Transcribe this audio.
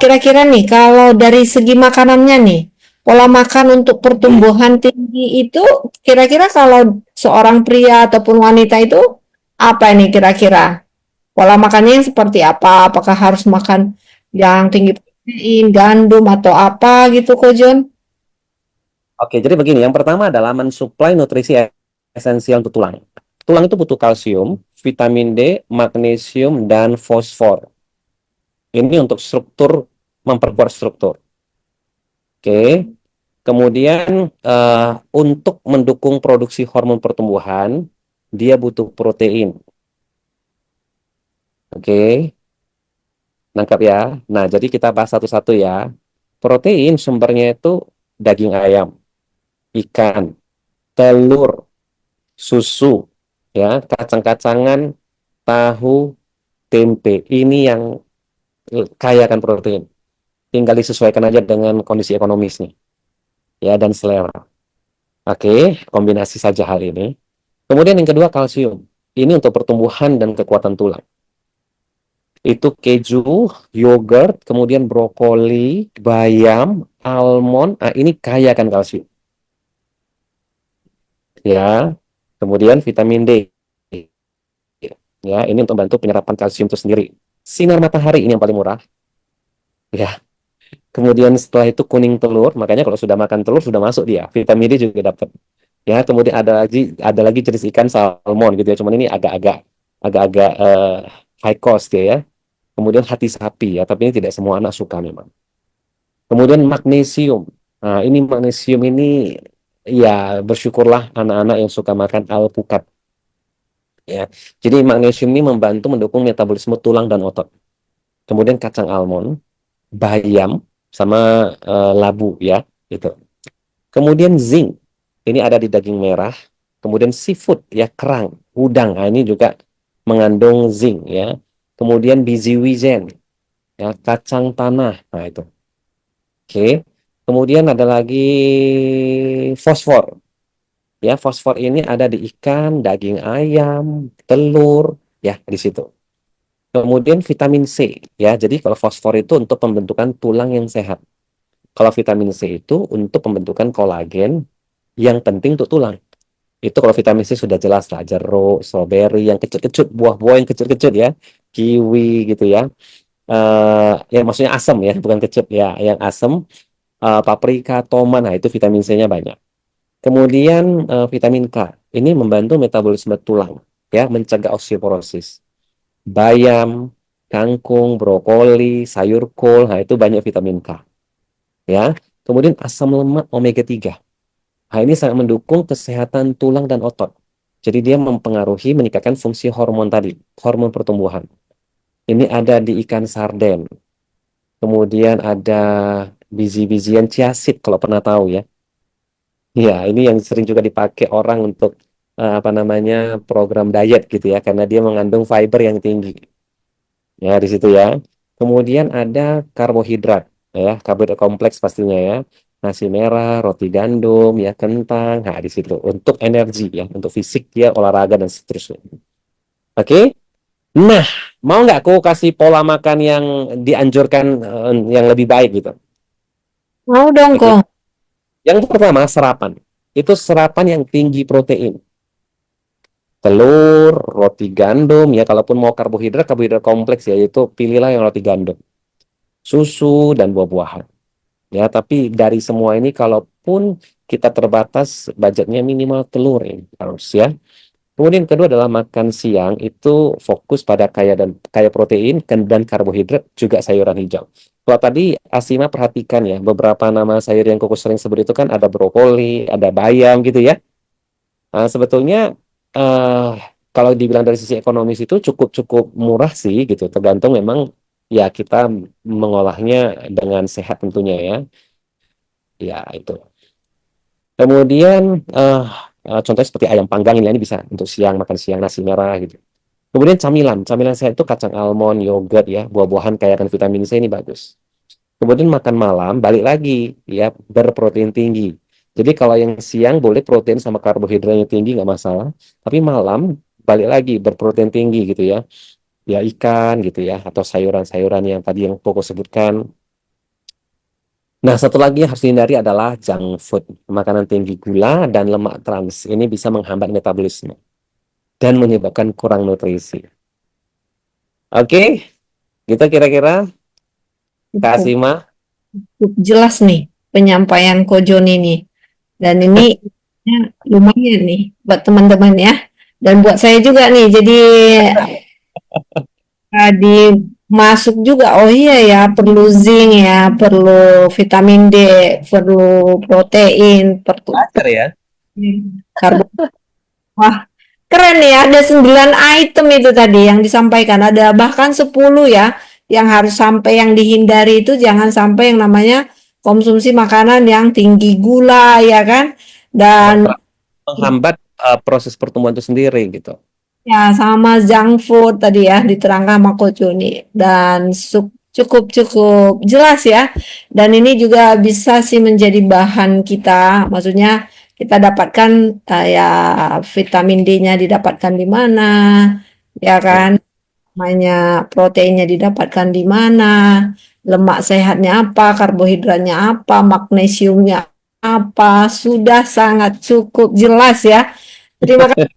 kira-kira nih, kalau dari segi makanannya nih, pola makan untuk pertumbuhan tinggi itu, kira-kira kalau seorang pria ataupun wanita itu, apa nih kira-kira? Pola makannya yang seperti apa? Apakah harus makan yang tinggi protein, gandum, atau apa gitu, Ko Jon? Oke, jadi begini. Yang pertama adalah mensuplai nutrisi esensial untuk tulang. Tulang itu butuh kalsium, vitamin D, magnesium, dan fosfor. Ini untuk struktur, memperkuat struktur. Oke. Kemudian untuk mendukung produksi hormon pertumbuhan, dia butuh protein. Oke, nangkap ya. Nah, jadi kita bahas satu-satu ya. Protein sumbernya itu daging ayam, ikan, telur, susu, ya, kacang-kacangan, tahu, tempe. Ini yang kaya akan protein. Tinggal disesuaikan aja dengan kondisi ekonomisnya, ya, dan selera. Oke, kombinasi saja hal ini. Kemudian yang kedua kalsium. Ini untuk pertumbuhan dan kekuatan tulang. Itu keju, yogurt, kemudian brokoli, bayam, almond. Nah, ini kaya akan kalsium. Ya, kemudian vitamin D. Ya, ini untuk membantu penyerapan kalsium itu sendiri. Sinar matahari ini yang paling murah. Ya, kemudian setelah itu kuning telur. Makanya kalau sudah makan telur sudah masuk dia. Vitamin D juga dapat. Ya, kemudian ada lagi jenis ikan salmon gitu ya. Cuman ini agak-agak high cost ya. Kemudian hati sapi ya, tapi ini tidak semua anak suka memang. Kemudian magnesium. Nah, ini magnesium ini ya bersyukurlah anak-anak yang suka makan alpukat ya. Jadi magnesium ini membantu mendukung metabolisme tulang dan otot. Kemudian kacang almond, bayam sama labu ya, itu. Kemudian zinc. Ini ada di daging merah. Kemudian seafood ya, kerang, udang. Nah, ini juga mengandung zinc ya. Kemudian biji wijen ya, kacang tanah. Nah, itu. Oke. Kemudian ada lagi fosfor. Ya, fosfor ini ada di ikan, daging ayam, telur, ya, di situ. Kemudian vitamin C, ya. Jadi kalau fosfor itu untuk pembentukan tulang yang sehat. Kalau vitamin C itu untuk pembentukan kolagen yang penting untuk tulang. Itu kalau vitamin C sudah jelas lah, jeruk, stroberi, yang kecut-kecut, buah-buah yang kecut-kecut ya, kiwi gitu ya. Ya maksudnya asam ya, bukan kecut ya, yang asam, paprika, tomat, nah itu vitamin C-nya banyak. Kemudian vitamin K, ini membantu metabolisme tulang, ya, mencegah osteoporosis. Bayam, kangkung, brokoli, sayur kol, nah itu banyak vitamin K, ya. Kemudian asam lemak omega 3. Nah, ini sangat mendukung kesehatan tulang dan otot. Jadi dia mempengaruhi meningkatkan fungsi hormon tadi, hormon pertumbuhan. Ini ada di ikan sarden. Kemudian ada biji-bijian chia seed kalau pernah tahu ya. Ya, ini yang sering juga dipakai orang untuk apa namanya, program diet gitu ya, karena dia mengandung fiber yang tinggi. Ya, di situ ya. Kemudian ada karbohidrat, ya, karbohidrat kompleks pastinya ya. Nasi merah, roti gandum, ya, kentang. Nah, di situ untuk energi ya, untuk fisik ya, olahraga dan seterusnya. Oke. Nah, mau nggak aku kasih pola makan yang dianjurkan, yang lebih baik gitu? Mau dong, Ko. Oke. Yang pertama serapan. Itu serapan yang tinggi protein. Telur, roti gandum ya, kalaupun mau karbohidrat, karbohidrat kompleks ya, itu pilihlah yang roti gandum. Susu dan buah-buahan. Ya, tapi dari semua ini kalaupun kita terbatas budgetnya minimal telur ini harus ya. Kemudian kedua adalah makan siang itu fokus pada kaya protein dan karbohidrat, juga sayuran hijau. Kalau tadi Asima perhatikan ya, beberapa nama sayur yang Koko sering sebut itu kan ada brokoli, ada bayam gitu ya. Nah, sebetulnya eh kalau dibilang dari sisi ekonomis itu cukup cukup murah sih gitu. Tergantung memang ya kita mengolahnya dengan sehat tentunya ya. Ya itu. Kemudian eh contohnya seperti ayam panggang ini bisa untuk siang, makan siang nasi merah gitu. Kemudian camilan, camilan saya itu kacang almond, yogurt ya, buah-buahan kaya akan vitamin C ini bagus. Kemudian makan malam, balik lagi ya, berprotein tinggi. Jadi kalau yang siang boleh protein sama karbohidratnya tinggi nggak masalah, tapi malam balik lagi berprotein tinggi gitu ya. ya ikan gitu ya, atau sayuran-sayuran yang tadi yang Poko sebutkan. Nah, satu lagi yang harus dihindari adalah junk food, makanan tinggi gula dan lemak trans. Ini bisa menghambat metabolisme dan menyebabkan kurang nutrisi. Oke, gitu kira-kira Kak Cukup, Sima. cukup jelas nih penyampaian Ko Joni nih. Dan ini ya, lumayan nih buat teman-teman ya. Dan buat saya juga nih. Jadi tadi masuk juga. Oh iya ya, perlu zinc ya, perlu vitamin D, perlu protein, perlu Belajar ya. karbohidrat. Wah, keren ya, ada 9 item itu tadi yang disampaikan. Ada bahkan 10 ya, yang harus sampai yang dihindari itu jangan sampai yang namanya konsumsi makanan yang tinggi gula ya kan. Yang Dan menghambat proses pertumbuhan itu sendiri gitu. ya sama junk food tadi ya diterangkan sama Coach Joni. Dan cukup cukup jelas ya. Dan ini juga bisa sih menjadi bahan kita, maksudnya kita dapatkan ya vitamin D-nya didapatkan di mana, ya kan? Namanya proteinnya didapatkan di mana, lemak sehatnya apa, karbohidratnya apa, magnesiumnya apa, sudah sangat cukup jelas ya. Terima kasih